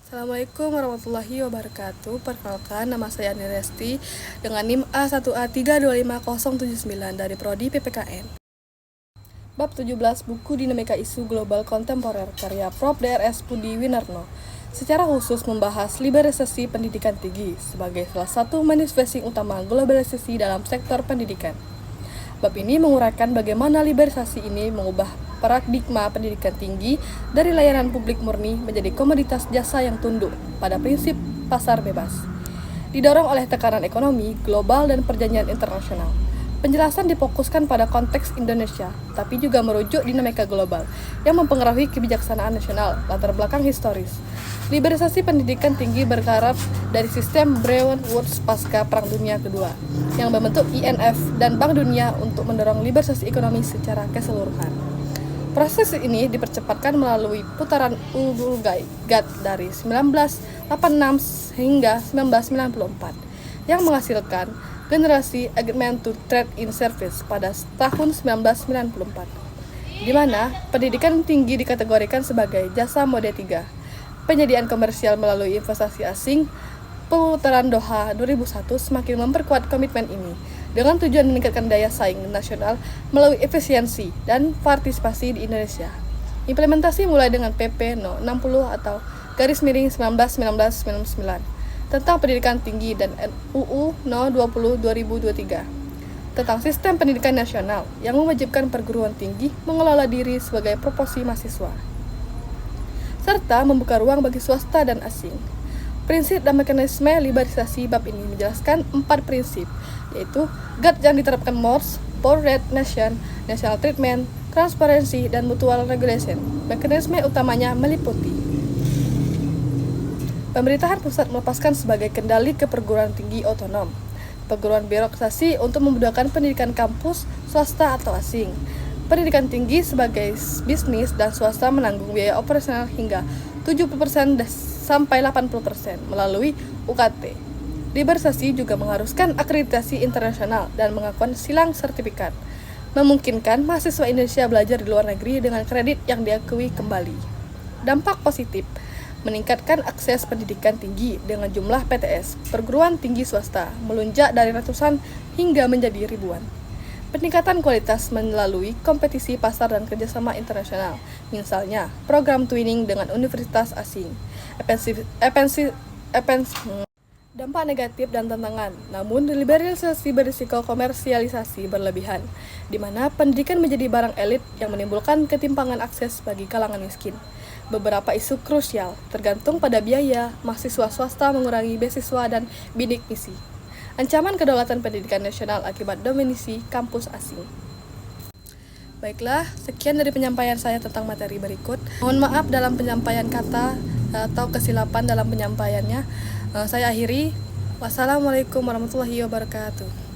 Assalamualaikum warahmatullahi wabarakatuh. Perkenalkan, nama saya Ani Resti dengan NIM A1A325079 dari Prodi PPKN. Bab 17 Buku Dinamika Isu Global Kontemporer karya Prof. Drs. Budi Winarno secara khusus membahas liberalisasi pendidikan tinggi sebagai salah satu manifesting utama globalisasi dalam sektor pendidikan. Bab ini menguraikan bagaimana liberalisasi ini mengubah paradigma pendidikan tinggi dari layanan publik murni menjadi komoditas jasa yang tunduk pada prinsip pasar bebas. Didorong oleh tekanan ekonomi, global, dan perjanjian internasional. Penjelasan difokuskan pada konteks Indonesia, tapi juga merujuk dinamika global yang mempengaruhi kebijaksanaan nasional, latar belakang historis. Liberalisasi pendidikan tinggi berkarat dari sistem Bretton Woods pasca Perang Dunia Kedua, yang membentuk IMF dan Bank Dunia untuk mendorong liberalisasi ekonomi secara keseluruhan. Proses ini dipercepatkan melalui putaran GATT dari 1986 hingga 1994 yang menghasilkan generasi Agreement to Trade in Service pada tahun 1994, di mana pendidikan tinggi dikategorikan sebagai jasa mode 3, penyediaan komersial melalui investasi asing. Pemutaran Doha 2001 semakin memperkuat komitmen ini dengan tujuan meningkatkan daya saing nasional melalui efisiensi dan partisipasi di Indonesia. Implementasi mulai dengan PP No. 60 atau /19/1999 tentang pendidikan tinggi dan UU No. 20 2023 tentang sistem pendidikan nasional yang mewajibkan perguruan tinggi mengelola diri sebagai proporsi mahasiswa serta membuka ruang bagi swasta dan asing. Prinsip dan mekanisme liberalisasi bab ini menjelaskan 4 prinsip, yaitu GATT yang diterapkan MORS, Poor Rate Nation, National Treatment, Transparency, dan Mutual Regulation. Mekanisme utamanya meliputi pemerintahan pusat melepaskan sebagai kendali ke perguruan tinggi otonom, perguruan birokrasi untuk memudahkan pendidikan kampus, swasta atau asing, pendidikan tinggi sebagai bisnis dan swasta menanggung biaya operasional hingga 70% sampai 80% melalui UKT. Liberalisasi juga mengharuskan akreditasi internasional dan pengakuan silang sertifikat, memungkinkan mahasiswa Indonesia belajar di luar negeri dengan kredit yang diakui kembali. Dampak positif, meningkatkan akses pendidikan tinggi dengan jumlah PTS, perguruan tinggi swasta, melonjak dari ratusan hingga menjadi ribuan. Peningkatan kualitas melalui kompetisi pasar dan kerjasama internasional, misalnya program twinning dengan universitas asing. Dampak negatif dan tantangan, namun liberalisasi berisiko komersialisasi berlebihan, di mana pendidikan menjadi barang elit yang menimbulkan ketimpangan akses bagi kalangan miskin. Beberapa isu krusial tergantung pada biaya, mahasiswa swasta mengurangi beasiswa dan bidik misi. Ancaman kedaulatan pendidikan nasional akibat dominasi kampus asing. Baiklah, sekian dari penyampaian saya tentang materi berikut. Mohon maaf dalam penyampaian kata atau kesilapan dalam penyampaiannya. Saya akhiri. Wassalamualaikum warahmatullahi wabarakatuh.